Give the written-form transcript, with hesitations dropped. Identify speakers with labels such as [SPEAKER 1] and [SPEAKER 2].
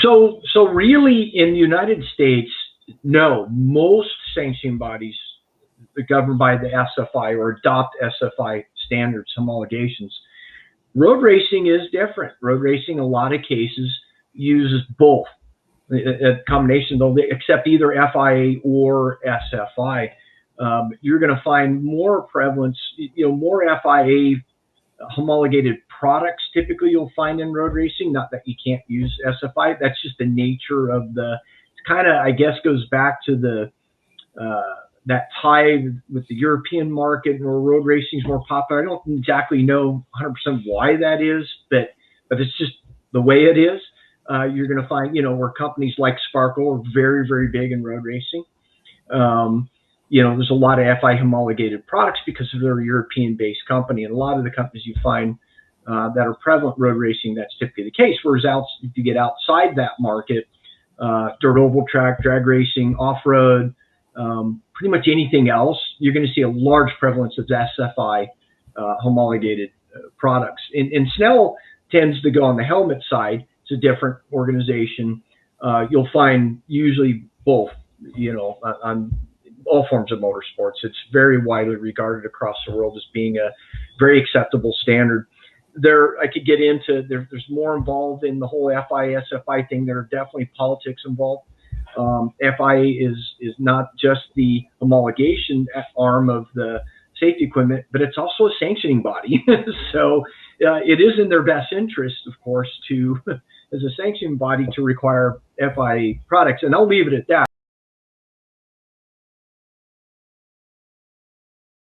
[SPEAKER 1] So really in the United States, no, most sanctioning bodies are governed by the SFI or adopt SFI standards, homologations. Road racing is different. Road racing, in a lot of cases, uses both, a combination, though, except either FIA or SFI. You're going to find more prevalence, more FIA homologated products typically you'll find in road racing. Not that you can't use SFI. That's just the nature of kind of, I guess, goes back to that tie with the European market where road racing is more popular. I don't exactly know 100% why that is, but it's just the way it is. You're going to find, where companies like Sparkle are very, very big in road racing. There's a lot of FI homologated products because of their European-based company, and a lot of the companies you find that are prevalent in road racing, that's typically the case. Whereas if you get outside that market, dirt oval track, drag racing, off-road, pretty much anything else, you're going to see a large prevalence of SFI homologated products. And Snell tends to go on the helmet side. It's a different organization. You'll find usually both, on all forms of motorsports. It's very widely regarded across the world as being a very acceptable standard. I could get into, there's more involved in the whole FIA, SFI thing. There are definitely politics involved. FIA is not just the homologation arm of the safety equipment, but it's also a sanctioning body. So it is in their best interest, of course, as a sanctioning body, to require FIA products. And I'll leave it at that.